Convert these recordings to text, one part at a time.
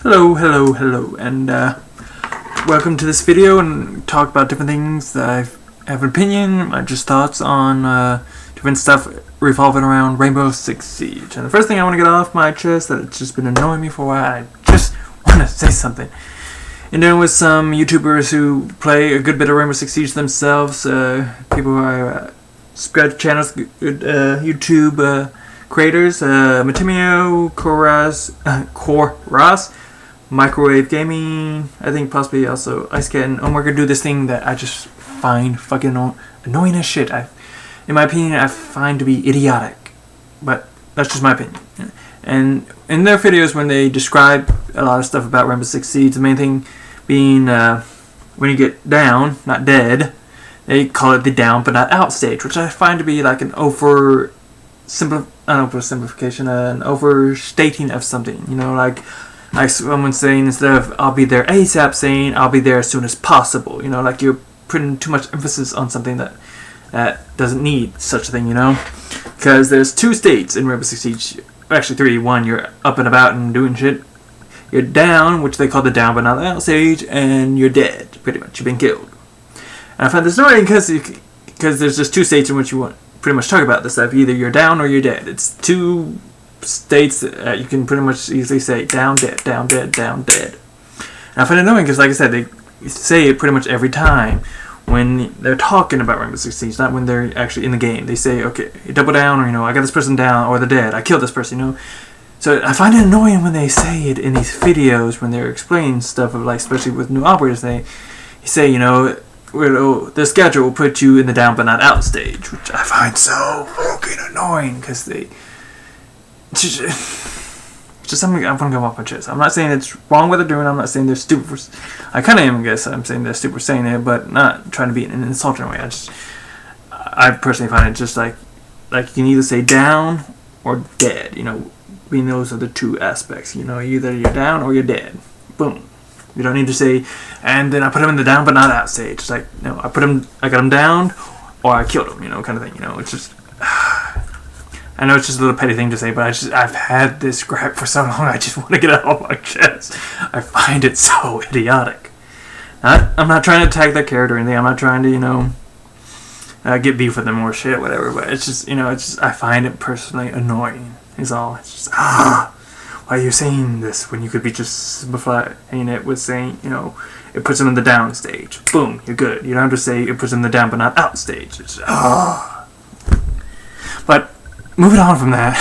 Hello, and welcome to this video and talk about different things that I have an opinion, just thoughts on different stuff revolving around Rainbow Six Siege. And the first thing I want to get off my chest that it's just been annoying me for a while, I just want to say something. And then with some YouTubers who play a good bit of Rainbow Six Siege themselves, people who are subscribed to channels, YouTube creators, Matimio, Koras, Microwave Gaming, I think possibly also IceCat and Omega do this thing that I just find fucking annoying as shit. In my opinion, I find to be idiotic. But that's just my opinion. And in their videos, when they describe a lot of stuff about Rainbow Six Siege, the main thing being when you get down, not dead, they call it the down but not out stage, which I find to be like an oversimplification, an overstating of something. You know, like someone saying instead of I'll be there ASAP, saying I'll be there as soon as possible. You know, like you're putting too much emphasis on something that doesn't need such a thing, you know? Because there's two states in Rainbow Six Siege. Actually, three. One, you're up and about and doing shit. You're down, which they call the down but not out stage, and you're dead, pretty much. You've been killed. And I find this annoying because there's just two states in which you want pretty much talk about this stuff. Either you're down or you're dead. It's two states that you can pretty much easily say down, dead, down, dead, down, dead. And I find it annoying because, like I said, they say it pretty much every time when they're talking about Rainbow Six Siege, not when they're actually in the game. They say, okay, you double down, or, you know, I got this person down, or they're dead, I killed this person, you know. So I find it annoying when they say it in these videos when they're explaining stuff, of, like, especially with new operators. They say, you know, the schedule will put you in the down but not out stage, which I find so fucking annoying because they... It's just something I want to go off my chest. I'm not saying it's wrong what they're doing. I'm not saying they're stupid for... I kind of am, I guess. I'm saying they're stupid for saying it, but not trying to be in an insulting way. I personally find it just like you can either say down or dead. You know, being those are the two aspects. You know, either you're down or you're dead. Boom. You don't need to say, and then I put him in the down but not out stage. It's like, no, I got him down, or I killed him. You know, kind of thing. You know, it's just... I know it's just a little petty thing to say, but I've had this gripe for so long, I just want to get it off my chest. I find it so idiotic. I'm not trying to attack that character or anything. I'm not trying to, you know, get beef with them or shit, whatever. But it's just, you know, I find it personally annoying, is all. It's just, why are you saying this when you could be just simplifying it with saying, you know, it puts them in the down stage. Boom, you're good. You don't have to say it puts them in the down but not out stage. It's But... moving on from that,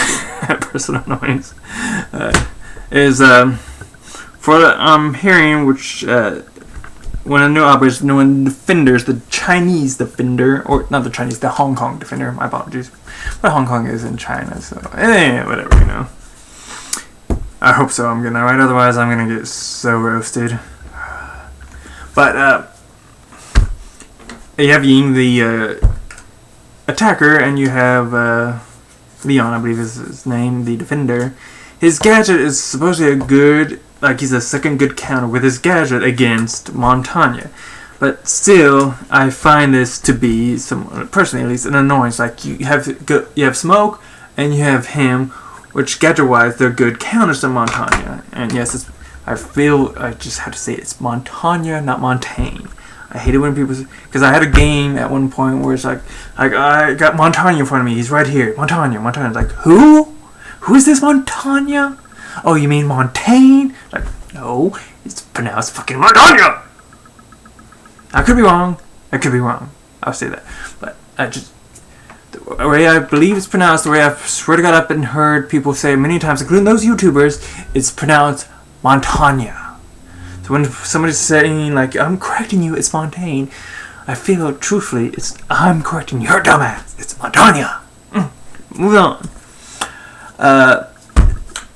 personal annoyance, is for I'm hearing which when a new operators, when defenders, the Chinese defender, or not the Chinese, the Hong Kong defender. My apologies, but Hong Kong is in China, so whatever, you know. I hope so. I'm getting that right. Otherwise, I'm gonna get so roasted. But you have Ying, the attacker, and you have Leon, I believe is his name, the defender. His gadget is supposedly a good, like he's a second good counter with his gadget against Montanya. But still, I find this to be, personally at least, an annoyance. Like you have Smoke and you have him, which gadget-wise they're good counters to Montanya. And yes, I just have to say it's Montanya, not Montaigne. I hate it when people... because I had a game at one point where it's like I got Montanya in front of me. He's right here. Montanya. It's like, who? Who is this Montanya? Oh, you mean Montaigne? Like, no. It's pronounced fucking Montanya! I could be wrong. I'll say that. But the way I believe it's pronounced, the way I swear to God I've been heard people say many times, including those YouTubers, it's pronounced Montanya. So when somebody's saying, like, I'm correcting you, it's Montaigne, I feel, truthfully, I'm correcting your dumbass. It's Montanya. Move on.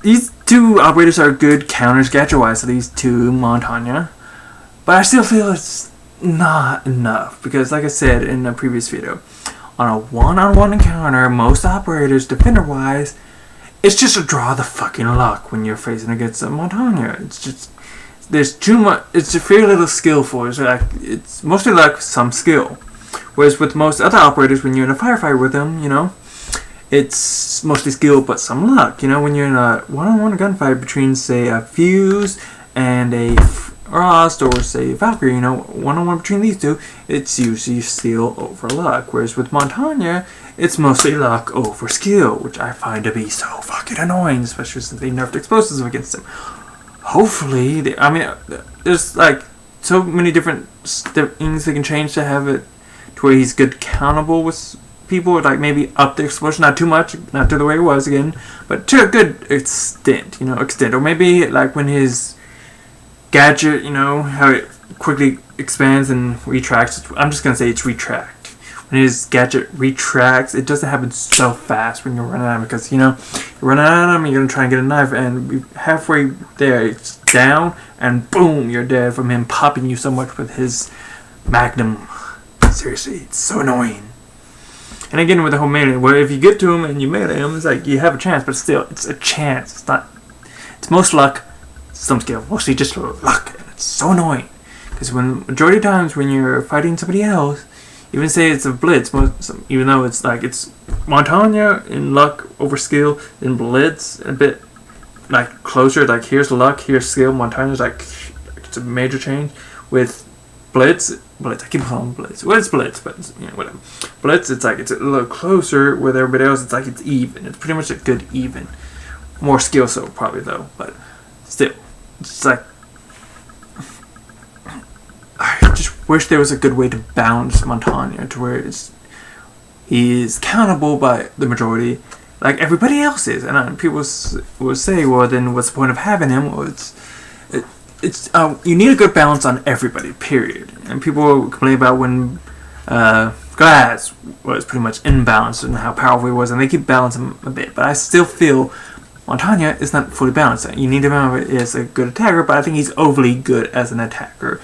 These two operators are good counters gadget-wise to these two Montanya. But I still feel it's not enough. Because, like I said in a previous video, on a one-on-one encounter, most operators, defender-wise, it's just a draw the fucking luck when you're facing against a Montanya. It's just... there's too much. It's a very little skill for it. It's mostly like some skill. Whereas with most other operators, when you're in a firefight with them, you know, it's mostly skill but some luck. You know, when you're in a one-on-one gunfight between, say, a Fuse and a Frost or say Valkyrie, you know, one-on-one between these two, it's usually skill over luck. Whereas with Montagna, it's mostly luck over skill, which I find to be so fucking annoying, especially since they nerfed explosives against him. Hopefully, there's like so many different things they can change to have it to where he's good countable with people, like maybe up the explosion, not too much, not to the way it was again, but to a good extent, or maybe like when his gadget, how it quickly expands and retracts. I'm just gonna say it's retract. When his gadget retracts, it doesn't happen so fast when you're running out, because you're running out of him, you're gonna try and get a knife, and halfway there, it's down, and boom, you're dead from him popping you so much with his magnum. Seriously, it's so annoying. And again, with the whole melee, where if you get to him and you melee him, it's like you have a chance, but still, it's a chance. It's not. It's most luck, some skill, mostly just luck, and it's so annoying. Because majority of times when you're fighting somebody else, even say it's a blitz, even though it's like it's Montagna in luck over skill, then blitz a bit like closer. Like here's luck, here's skill. Montagna's like it's a major change with blitz. I keep calling blitz. Well, it's blitz, but whatever. Blitz, it's like it's a little closer. With everybody else, it's like it's even. It's pretty much a good even. More skill, so probably though, but still, it's like I just wish there was a good way to balance Montagna to where he's countable by the majority, like everybody else is. And people will say, well, then what's the point of having him? Well, you need a good balance on everybody, period. And people complain about when Glass was pretty much imbalanced and how powerful he was, and they keep balancing him a bit. But I still feel Montagna is not fully balanced. You need to remember he is a good attacker, but I think he's overly good as an attacker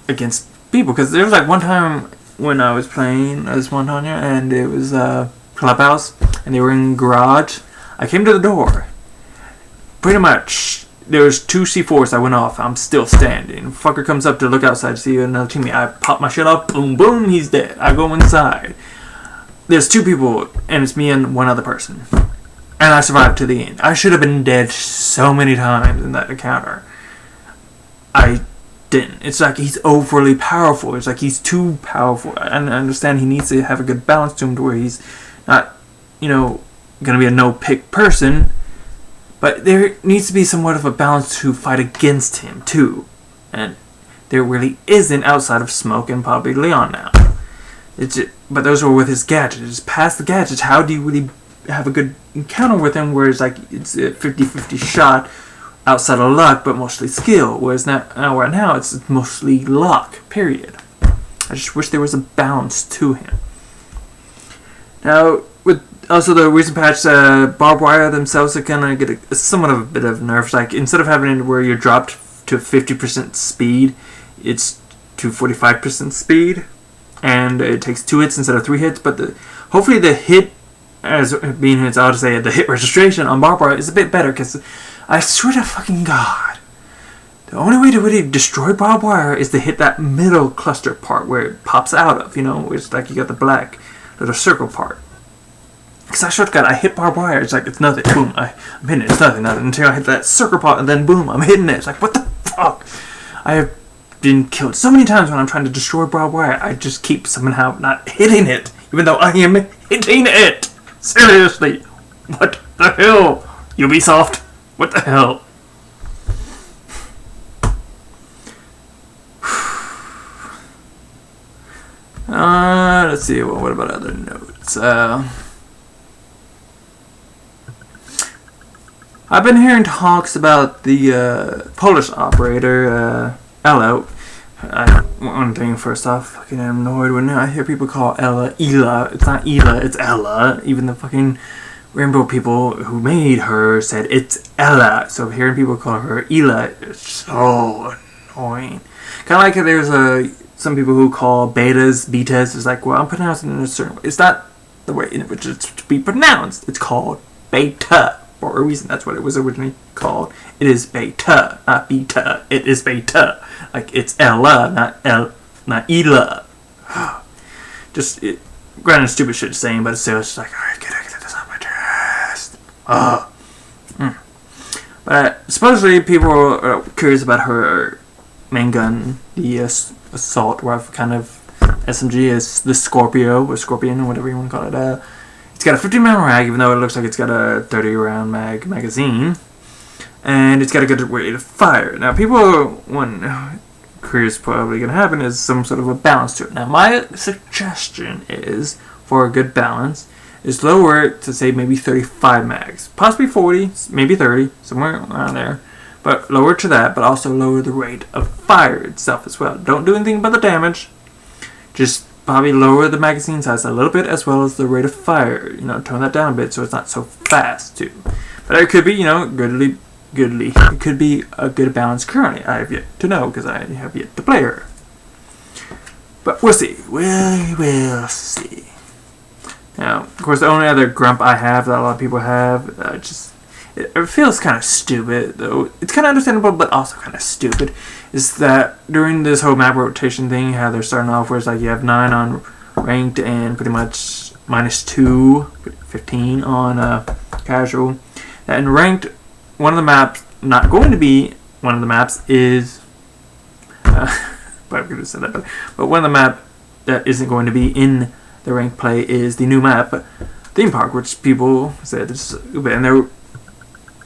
against people. Because there was like one time when I was playing as Montagna, and it was Clubhouse, and they were in garage. I came to the door. Pretty much, there was 2 C4s that went off. I'm still standing. Fucker comes up to look outside to see another teammate. I pop my shit up. Boom, boom. He's dead. I go inside. There's 2 people, and it's me and one other person. And I survived to the end. I should have been dead so many times in that encounter. I didn't. It's like he's overly powerful. It's like he's too powerful. And I understand he needs to have a good balance to him to where he's not, going to be a no-pick person. But there needs to be somewhat of a balance to fight against him, too. And there really isn't outside of Smoke and probably Leon now. But those were with his gadgets. Past the gadgets, how do you really have a good encounter with him where it's like it's a 50-50 shot outside of luck, but mostly skill? Whereas right now it's mostly luck, period. I just wish there was a balance to him. Now, with also the recent patch, barbed wire themselves are gonna get somewhat of a bit of nerfs. Like instead of having it where you're dropped to 50% speed, it's to 45% speed, and it takes 2 hits instead of 3 hits. But hopefully the hit, as being hits, I'll just say the hit registration on barbed wire is a bit better, because I swear to fucking God, the only way to really destroy barbed wire is to hit that middle cluster part where it pops out of. It's like you got the black little circle part. Because I swear to God, I hit barbed wire, it's like, it's nothing, boom, I'm hitting it, it's nothing, until I hit that circle part, and then boom, I'm hitting it. It's like, what the fuck? I have been killed so many times when I'm trying to destroy barbed wire, I just keep somehow not hitting it, even though I am hitting it! Seriously! What the hell? Ubisoft? What the hell? Let's see, what about other notes? I've been hearing talks about the Polish operator, Ella. One thing first off, fucking I'm annoyed when I hear people call Ella Ela. It's not Ela, it's Ella. Even the fucking Rainbow people who made her said it's Ella. So hearing people call her Ela is so annoying. Kind of like there's some people who call betas. It's like, well, I'm pronouncing it in a certain way. It's not the way in which it's to be pronounced. It's called beta. For a reason, that's what it was originally called. It is beta, not beta. It is beta. Like it's Ella, not Ela. Granted, stupid shit saying, but it's still just like, alright, get this off my chest. But supposedly people are curious about her main gun, the assault rifle kind of SMG, is the Scorpio or Scorpion or whatever you want to call it. It's got a 50-round mag, even though it looks like it's got a 30-round magazine, and it's got a good rate of fire. Now, one curious probably going to happen is some sort of a balance to it. Now, my suggestion is, for a good balance, is lower it to say maybe 35 mags, possibly 40, maybe 30, somewhere around there. But lower to that, but also lower the rate of fire itself as well. Don't do anything about the damage. Just probably lower the magazine size a little bit, as well as the rate of fire. Tone that down a bit so it's not so fast too. But it could be, goodly. It could be a good balance currently. I have yet to know because I have yet to play her. But we'll see. We will see. Now, of course, the only other grump I have that a lot of people have, it feels kind of stupid, though. It's kind of understandable, but also kind of stupid, is that during this whole map rotation thing, how they're starting off where it's like you have 9 on ranked and pretty much -2, 15 on casual. And ranked, one of the maps, not going to be one of the maps is, but I could have said that, but one of the map that isn't going to be in the ranked play is the new map, Theme Park, which people said is stupid, and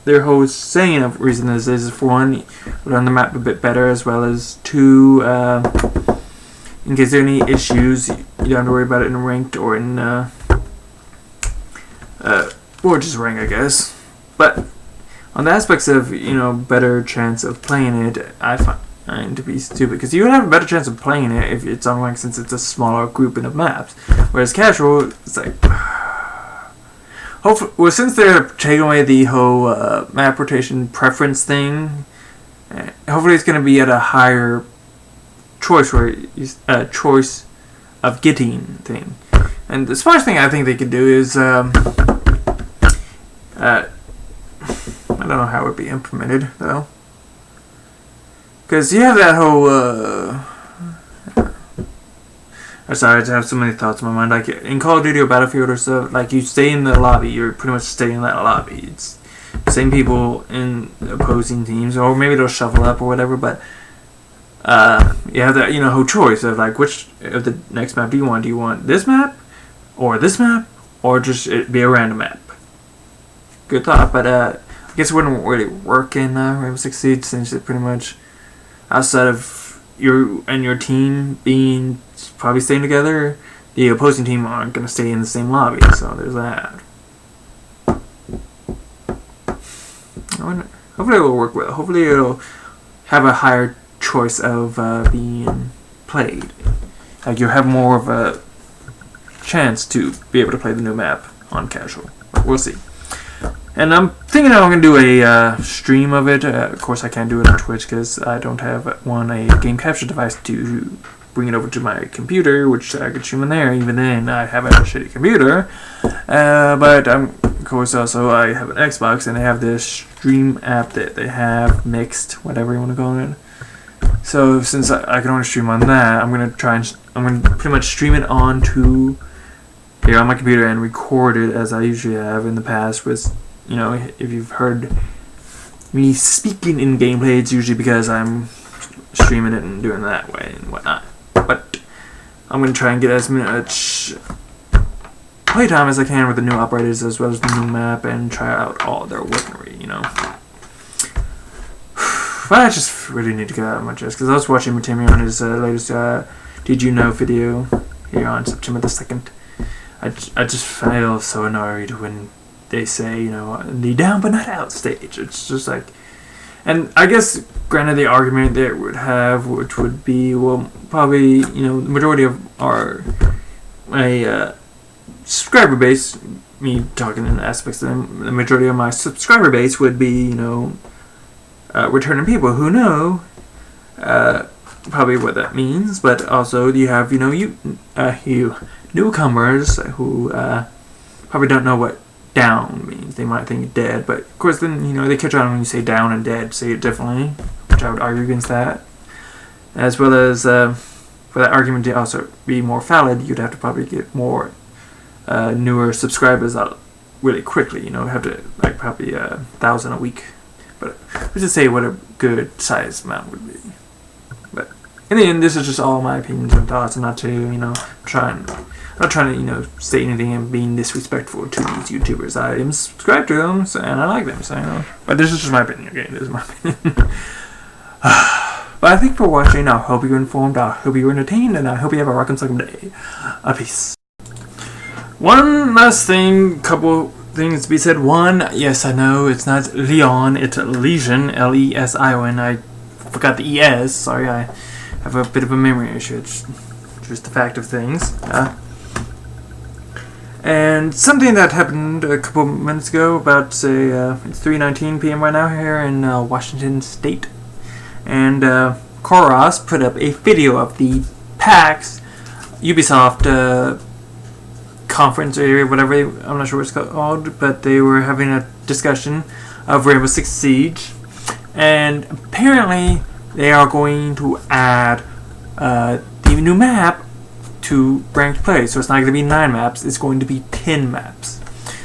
their whole saying of reason is for one, learn the map a bit better, as well as 2, in case there are any issues, you don't have to worry about it in ranked or in, or just rank, I guess. But on the aspects of, better chance of playing it, I find to be stupid, because you would have a better chance of playing it if it's on rank, since it's a smaller grouping of maps. Whereas casual, it's like, hopefully, well, since they're taking away the whole map rotation preference thing, hopefully it's going to be at a higher choice choice of getting thing. And the smartest thing I think they could do is, I don't know how it would be implemented though, because you have that whole. I'm sorry, I just have so many thoughts in my mind. Like in Call of Duty or Battlefield or stuff, like you stay in the lobby, you're pretty much staying in that lobby. It's the same people in opposing teams, or maybe they'll shuffle up or whatever. But you have that whole choice of like which of the next map do you want? Do you want this map, or just it be a random map? Good thought, but I guess it wouldn't really work in Rainbow Six Siege, since it's pretty much outside of you and your team being probably staying together, the opposing team aren't going to stay in the same lobby, so there's that. Hopefully it will work well. Hopefully it'll have a higher choice of being played. Like you'll have more of a chance to be able to play the new map on casual. But we'll see. And I'm thinking I'm going to do a stream of it. Of course, I can't do it on Twitch because I don't have a game capture device to bring it over to my computer, which I could stream in there. Even then, I have a shitty computer. But of course, also I have an Xbox, and they have this stream app that they have mixed, whatever you want to call it. So since I can only stream on that, I'm going to pretty much stream it onto here on my computer and record it as I usually have in the past with. If you've heard me speaking in gameplay, it's usually because I'm streaming it and doing it that way and whatnot. But I'm going to try and get as much playtime as I can with the new operators as well as the new map and try out all their weaponry, But I just really need to get out of my chest, because I was watching Timmy on his latest Did You Know video here on September the 2nd. I just feel so annoyed when they say, the down but not out stage. It's just like, and I guess, granted, the argument they would have, which would be, well, probably, the majority of my subscriber base, me talking in aspects of them, the majority of my subscriber base would be, returning people who know, probably what that means, but also you have, you newcomers who probably don't know what down means. They might think dead, but of course then they catch on when you say down and dead, say it differently, which I would argue against that. As well as for that argument to also be more valid, you'd have to probably get more newer subscribers out really quickly. Have to probably 1,000 a week But let's just say what a good size map would be. But in the end, this is just all my opinions and thoughts, and not to, I'm not trying to, say anything and being disrespectful to these YouTubers. I am subscribed to them, and I like them, so, But this is just my opinion, okay? This is my opinion. But I thank you for watching. I hope you're informed, I hope you're entertained, and I hope you have a rockin' second day. Peace. One last thing, couple things to be said. One, yes, I know, it's not Leon, it's Lesion, Lesion. I forgot the ES, sorry, I have a bit of a memory issue. It's just the fact of things. And something that happened a couple minutes ago, about, say, it's 3:19 p.m. right now here in Washington State. And Koros put up a video of the PAX Ubisoft conference area, whatever, I'm not sure what it's called, but they were having a discussion of Rainbow Six Siege. And apparently they are going to add the new map to ranked play. So it's not going to be 9 maps, it's going to be 10 maps.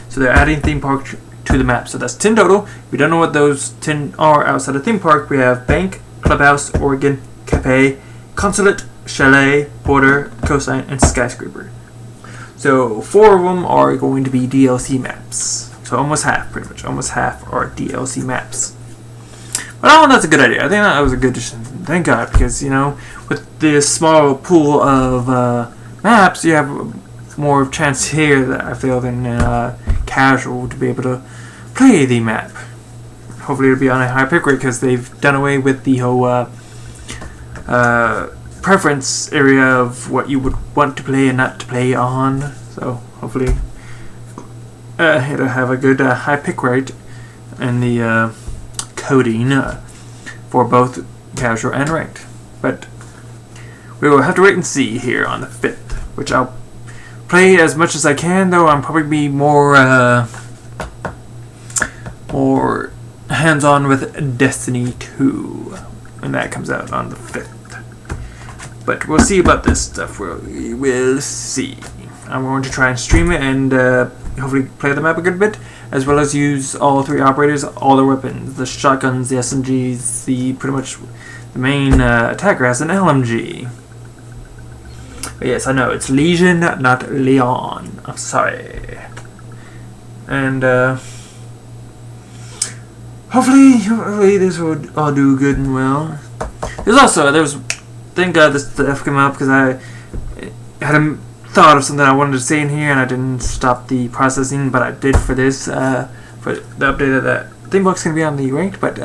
So they're adding theme park to the map. So that's 10 total. If you don't know what those 10 are outside of theme park, we have Bank, Clubhouse, Oregon, Cafe, Consulate, Chalet, Border, Coastline, and Skyscraper. So 4 of them are going to be DLC maps. So almost half, pretty much. Almost half are DLC maps. But I don't know, that's a good idea. I think that was a good addition. Thank God, because, with this small pool of maps, you have more chance here, that I feel, than casual to be able to play the map. Hopefully it'll be on a high pick rate, because they've done away with the whole preference area of what you would want to play and not to play on. So hopefully it'll have a good high pick rate in the coding for both casual and ranked. But we will have to wait and see here on the 5th, which I'll play as much as I can, though I'm probably be more hands-on with Destiny 2 when that comes out on the 5th. But we'll see about this stuff. We will see. I'm going to try and stream it and hopefully play the map a good bit, as well as use all 3 operators, all their weapons, the shotguns, the SMGs, pretty much the main attacker has an LMG. But yes, I know, it's Lesion, not Leon. I'm sorry. And hopefully this will all do good and well. Thank God this stuff came up, because I had a thought of something I wanted to say in here and I didn't stop the processing, but I did for this, for the update that theme book's going to be on the ranked. But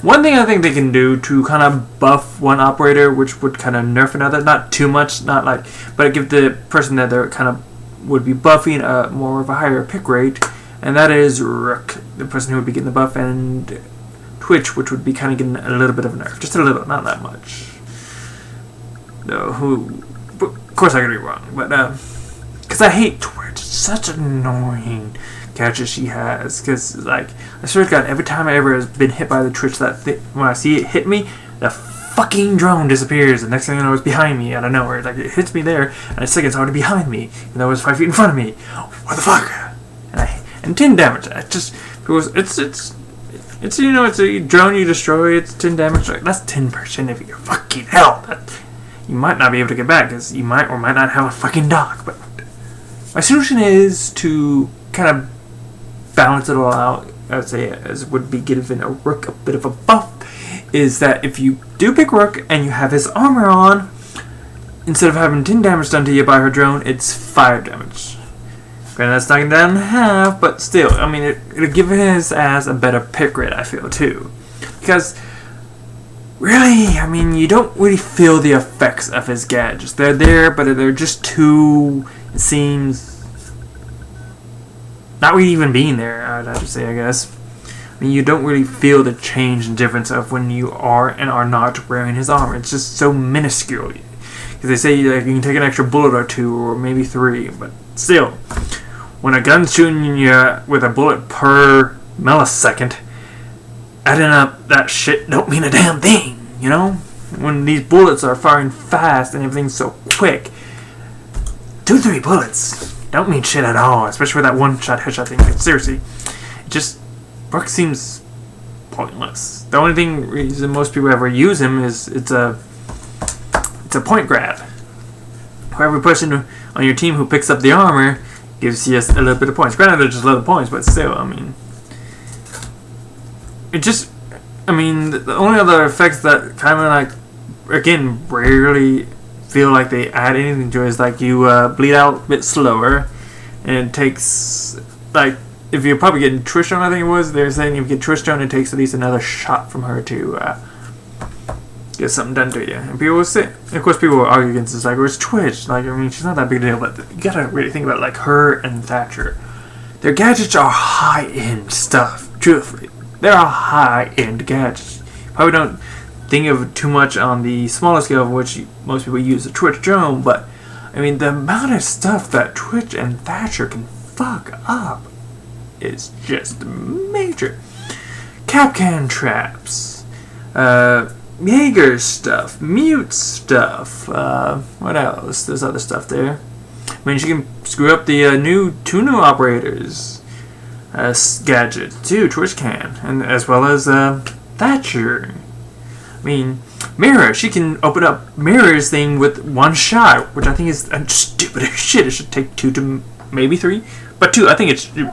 one thing I think they can do to kind of buff one operator, which would kind of nerf another, not too much, but give the person that they're kind of would be buffing more of a higher pick rate, and that is Rook, the person who would be getting the buff, and Twitch, which would be kind of getting a little bit of a nerf, just a little, not that much. No, of course I could be wrong, but because I hate Twitch. It's such an annoying gadget she has. Because I swear to God, every time I ever has been hit by the Twitch, when I see it hit me, the fucking drone disappears. The next thing I know, it's behind me out of nowhere. It hits me there, and it's seconds already behind me, and that was 5 feet in front of me. What the fuck? And 10 damage. It's a drone you destroy. It's 10 damage. That's 10% of your fucking health. You might not be able to get back, because you might or might not have a fucking dock. But my solution is to kind of balance it all out, I would say, as would be giving a Rook a bit of a buff, is that if you do pick Rook and you have his armor on, instead of having 10 damage done to you by her drone, it's 5 damage. Granted, that's knocking down half, but still, I mean, it'll give his ass a better pick rate, I feel, too. Because really, I mean, you don't really feel the effects of his gadgets. They're there, but they're just too, it seems, not really even being there, I'd have to say, I guess. I mean, you don't really feel the change and difference of when you are and are not wearing his armor. It's just so minuscule. Because they say you can take an extra bullet or 2, or maybe 3, but still, when a gun's shooting you with a bullet per millisecond, adding up that shit don't mean a damn thing, When these bullets are firing fast and everything's so quick, 2-3 bullets don't mean shit at all, especially with that one-shot headshot thing. Seriously, Rook seems pointless. The only reason most people ever use him is it's a point grab. For every person on your team who picks up the armor gives you a little bit of points. Granted, they're just little points, but still, I mean, the only other effects that kind of like, again, rarely feel like they add anything to it is like you bleed out a bit slower, and it takes, like, if you're probably getting Trishstone, I think it was, they're saying if you get Trishstone, it takes at least another shot from her to get something done to you. And people will say, of course, people will argue against this, like, where's Twitch? Like, I mean, she's not that big a deal, but you gotta really think about, like, her and Thatcher. Their gadgets are high-end stuff, truthfully. They're high-end gadgets. Probably don't think of too much on the smaller scale of which most people use the Twitch drone, but, I mean, the amount of stuff that Twitch and Thatcher can fuck up is just major. Capcan traps, Jaeger stuff, mute stuff, what else? There's other stuff there. I mean, she can screw up the two new operators gadget too, Twitch can, and as well as Thatcher. I mean, Mirror, she can open up Mirror's thing with one shot, which I think is stupid as shit. It should take 2 to maybe 3, but 2. I think it's 2.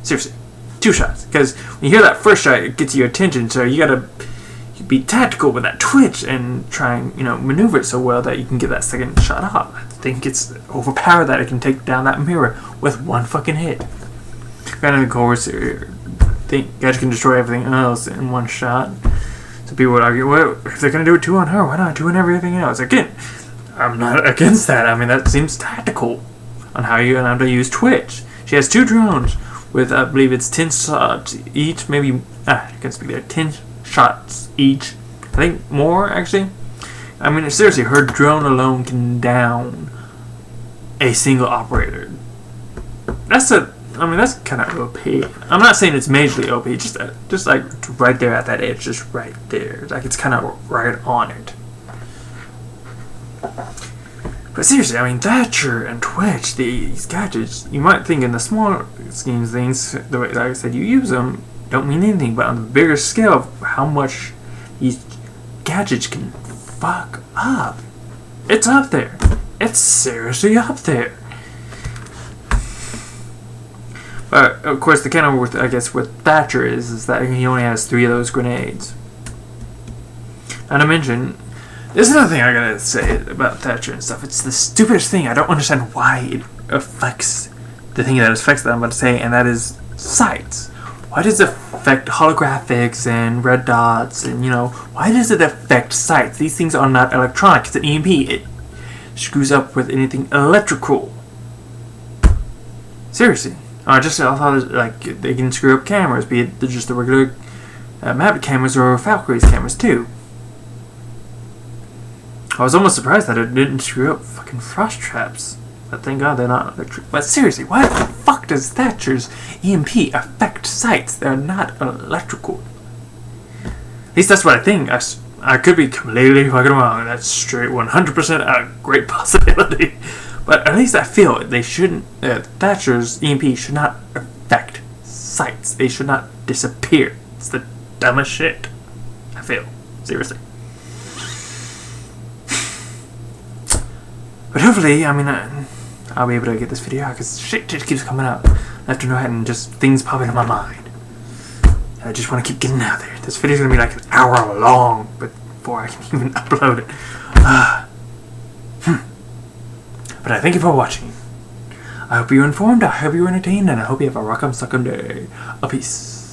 Seriously, 2 shots, because when you hear that first shot, it gets your attention. So you gotta be tactical with that Twitch and try and maneuver it so well that you can get that second shot off. I think it's overpowered that it can take down that Mirror with one fucking hit. Granted, of course, I think Gadget can destroy everything else in one shot. So people would argue, well, if they're gonna do it 2 on her, why not 2 on everything else? Again, I'm not against that. I mean, that seems tactical on how you have to use Twitch. She has 2 drones with, I believe it's 10 shots each, maybe, I can speak there, 10 shots each. I think more, actually. I mean, seriously, her drone alone can down a single operator. That's kind of OP. I'm not saying it's majorly OP, just like right there at that edge, just right there. Like it's kind of right on it. But seriously, I mean, Thatcher and Twitch, these gadgets, you might think in the small scheme of things, the way, like I said, you use them, don't mean anything, but on the bigger scale of how much these gadgets can fuck up, it's up there. It's seriously up there. But of course, the counter with Thatcher is that he only has 3 of those grenades. And I mentioned, there's another thing I gotta say about Thatcher and stuff. It's the stupidest thing. I don't understand why it affects the thing that affects that I'm about to say, and that is sights. Why does it affect holographics and red dots, and why does it affect sights? These things are not electronic. It's an EMP. It screws up with anything electrical. Seriously. I thought like they can screw up cameras, be it just the regular Mavic cameras or Valkyrie's cameras too. I was almost surprised that it didn't screw up fucking frost traps. But thank God they're not electric. But seriously, why the fuck does Thatcher's EMP affect sights? They're not electrical. At least that's what I think. I could be completely fucking wrong. That's straight 100% a great possibility. But at least I feel they shouldn't. Thatcher's EMP should not affect sights. They should not disappear. It's the dumbest shit. I feel. Seriously. But hopefully, I mean, I'll be able to get this video out because shit just keeps coming up left and right and just things pop into my mind. I just want to keep getting out there. This video's gonna be like an hour long before I can even upload it. But I thank you for watching. I hope you were informed, I hope you were entertained, and I hope you have a rock'em sock'em day. A peace.